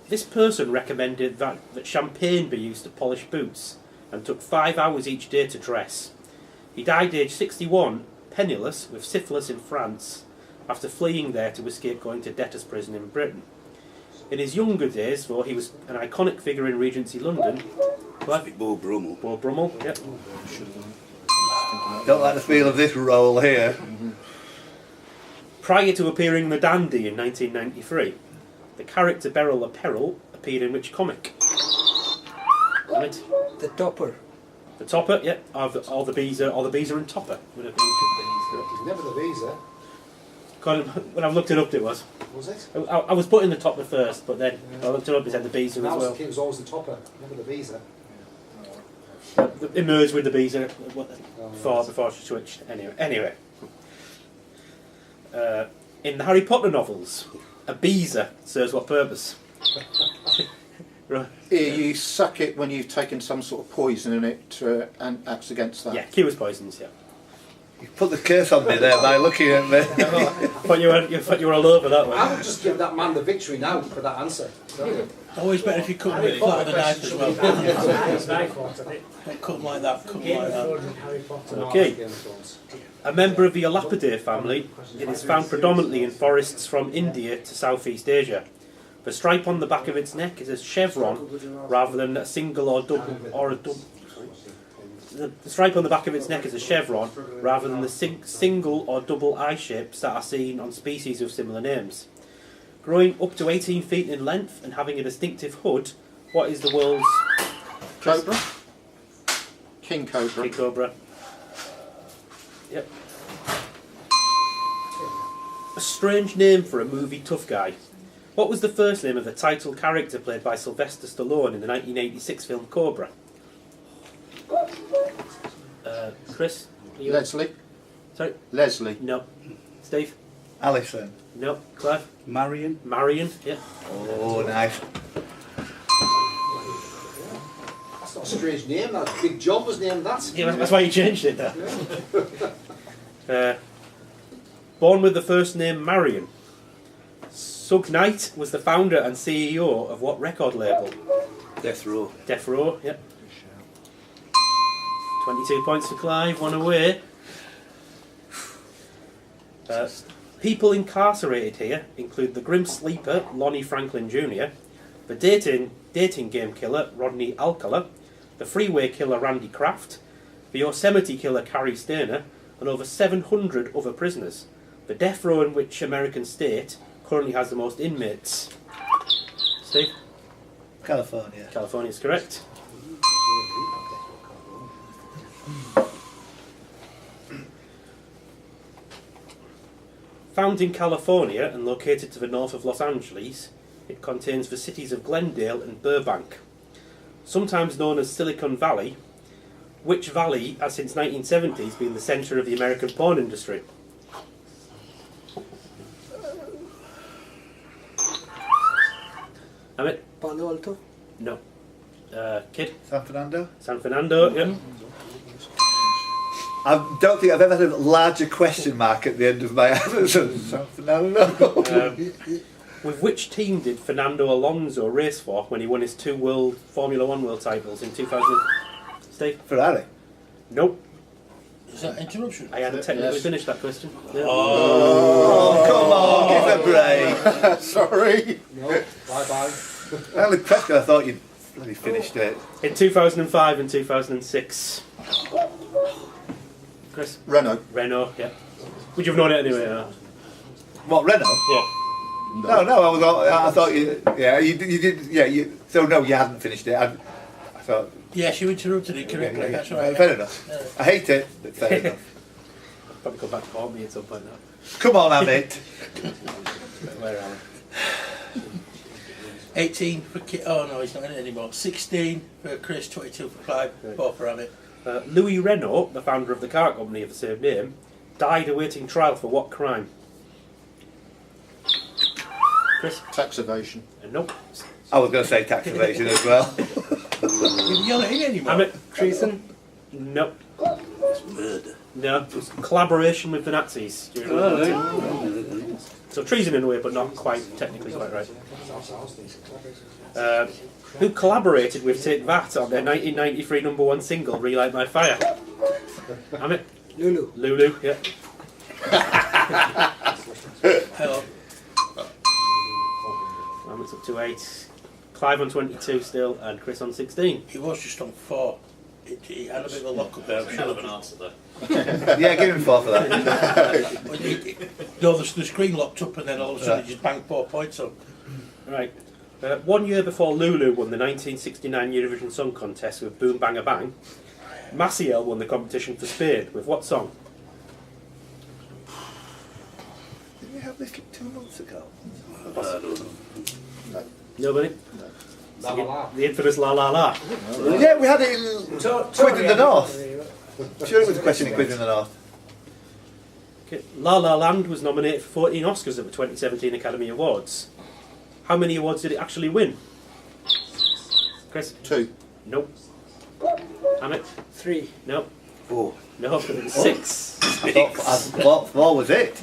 This person recommended that champagne be used to polish boots and took 5 hours each day to dress. He died aged 61, penniless, with syphilis in France, after fleeing there to escape going to debtor's prison in Britain. In his younger days, though, he was an iconic figure in Regency London. Beau Brummel. Beau Brummel, yep. Don't like the feel of this role here. Prior to appearing in The Dandy in 1993, the character Beryl the Peril appeared in which comic? Right. The Topper. The Topper, yeah. Or the Beezer and Topper would have been. Never the Visa, When I looked it up, it was. was it? I was putting the Topper first, but then I looked it up. It said the Beezer as well. It was always the Topper, never the Visa. It merged with the Beezer before she switched. Anyway. In the Harry Potter novels, a Beezer serves what purpose? Right. You suck it when you've taken some sort of poison in it and acts against that. Yeah, cures poisons, yeah. You put the curse on me there by looking at me. thought you were all over that one. I would just give that man the victory now for that answer. Always better if you cut it flat with a knife as well. Cut like that, cut like that. Okay. A member of the Elapidae family, it is found predominantly in forests from India to Southeast Asia. The stripe on the back of its neck is a chevron rather than a single or double. The stripe on the back of its neck is a chevron rather than the single or double eye shapes that are seen on species of similar names. Growing up to 18 feet in length and having a distinctive hood, what is the world's... Cobra? King Cobra. King Cobra. Yep. A strange name for a movie tough guy. What was the first name of the title character played by Sylvester Stallone in the 1986 film Cobra? Chris? Leslie. Sorry? Leslie. No. Steve? Alison. No. Clive? Marion. Marion, yeah. Oh, nice. That's not a strange name, that Big John was named that. Yeah, that's why you changed it there. Born with the first name Marion. Sug Knight was the founder and CEO of what record label? Death Row. Death Row, yep. 22 points for Clive, 1 away. People incarcerated here include the Grim Sleeper, Lonnie Franklin Jr., the dating game killer, Rodney Alcala, the freeway killer, Randy Kraft, the Yosemite killer Carrie Stainer, and over 700 other prisoners. The death row in which American state currently has the most inmates? Steve? California. California is correct. Found in California and located to the north of Los Angeles, it contains the cities of Glendale and Burbank. Sometimes known as Silicon Valley, which valley has since 1970s been the centre of the American porn industry? Amit? Palo Alto. No. Kid? San Fernando. San Fernando, yeah. I don't think I've ever had a larger question mark at the end of my answer. San Fernando. With which team did Fernando Alonso race for when he won his 2 Formula 1 world titles in 2000? Steve? Ferrari. Nope. Is that interruption? I hadn't technically finished that question. Yeah. Oh, come on, give a break. Sorry. No, bye-bye. Only Prescott, I thought you'd bloody finished it. In 2005 and 2006. Chris? Renault. Renault, yeah. Would you have known it anyway? What, Renault? Yeah. No, I thought you did, so no, you hadn't finished it. I thought, Yes, you interrupted it correctly. yeah, That's right. fair enough. I hate it, but fair enough. Probably come back to haunt me at some point now. Come on, Amit. Where are we? 18 for Kit. Oh no, he's not in it anymore. 16 for Chris, 22 for Clive, Right. 4 for Amit. Louis Renault, the founder of the car company of the same name, died awaiting trial for what crime? Chris? Tax evasion. Nope. I was going to say tax evasion as well. You're not in it anymore. Amit? Treason. Nope. Murder. No, it was collaboration with the Nazis. During World War II. So treason in a way, but not quite technically quite right. Who collaborated with Take That on their 1993 #1 single "Relight My Fire"? Amit? Lulu. Lulu, yeah. Hello. Amit's up to 8. Clive on 22 still, and Chris on 16. He was just on 4. He had a bit of a lock up there. I'm sure. An answer though. Yeah, give him 4 for that. No, the screen locked up and then all of a sudden he just banged 4 points up. Right. 1 year before Lulu won the 1969 Eurovision Song Contest with Boom Bang a Bang, Maciel won the competition for Spain with what song? Didn't we have this 2 months ago? Nobody? La La La. The infamous La La La. Yeah, we had it in Quid in the North. Sure it was a question in Quid in the North. Okay. La La Land was nominated for 14 Oscars at the 2017 Academy Awards. How many awards did it actually win? Chris? 2. Nope. Amit? 3. Nope. 4. No, it was 6. I thought 4 was it.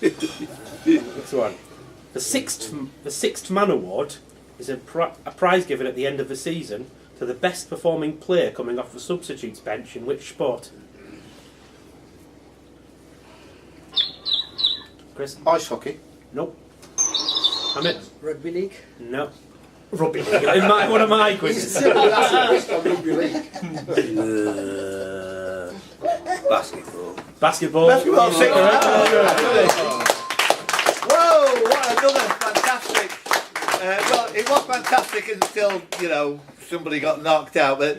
Next one. The sixth Man Award is a prize given at the end of the season to the best performing player coming off the substitutes bench in which sport? Chris? Ice hockey. Nope. Amit? Rugby league. No. Rugby league. One of my quizzes. Rugby league. Basketball. Basketball. Basketball, 6. Correct. Whoa, what another fantastic. Well, it was fantastic until, somebody got knocked out. But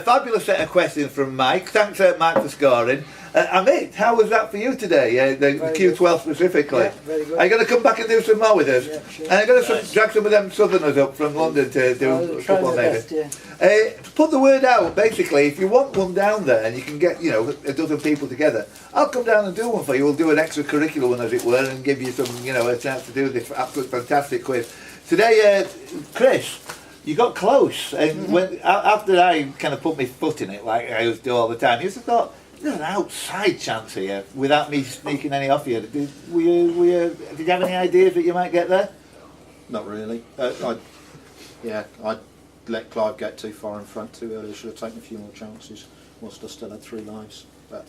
fabulous set of questions from Mike. Thanks, Mike, for scoring. Amit, how was that for you today? The Q12 specifically. Yeah, very good. Are you going to come back and do some more with us? Yeah, sure. And I'm going to drag some of them Southerners up from London to do I'll a try couple my maybe. best, yeah. Put the word out, basically. If you want one down there and you can get, a dozen people together, I'll come down and do one for you. We'll do an extracurricular one, as it were, and give you some, a chance to do this absolute fantastic quiz. Today, Chris, you got close. And when after I kind of put my foot in it, like I do all the time, you just thought, there's an outside chance here, without me sneaking any off you. Did you have any ideas that you might get there? Not really. I'd let Clive get too far in front too early. Should have taken a few more chances whilst I still had 3 lives. But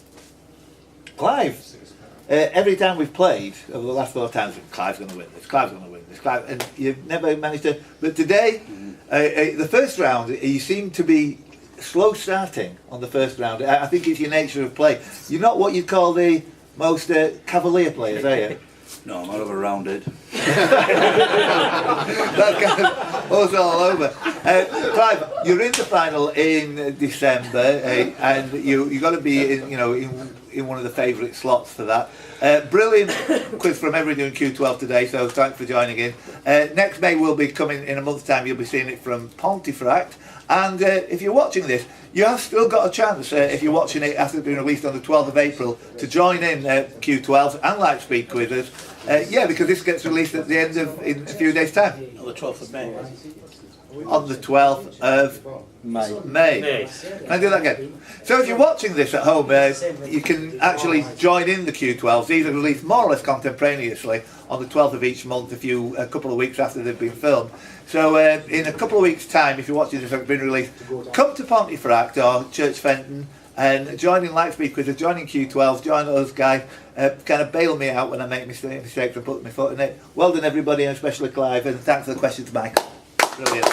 Clive, every time we've played over the last 4 times, Clive's going to win this, Clive's going to win this, Clive, and you've never managed to. But today, the first round, you seemed to be slow starting on the first round. I think it's your nature of play. You're not what you'd call the most cavalier players, are you? No, I'm not over-rounded. That's kind of us all over. Clive, you're in the final in December, and you got to be in one of the favourite slots for that. Brilliant quiz from everyone doing Q12 today, so thanks for joining in. Next May will be coming in a month's time. You'll be seeing it from Pontefract. And if you're watching this, you have still got a chance, if you're watching it after it's been released on the 12th of April, to join in Q12 and Lightspeed quizzes. Because this gets released at the end of in a few days' time. On the 12th of May. On the 12th of May. Can I do that again? So if you're watching this at home, you can actually join in the Q12s. These are released more or less contemporaneously on the 12th of each month, a couple of weeks after they've been filmed. So in a couple of weeks' time, if you're watching this, it's been released, come to Pontefract or Church Fenton and join in Lightspeed quizzes, join in Q12s, join us guys, kind of bail me out when I make mistakes and put my foot in it. Well done everybody, and especially Clive, and thanks for the questions, Mike. Brilliant.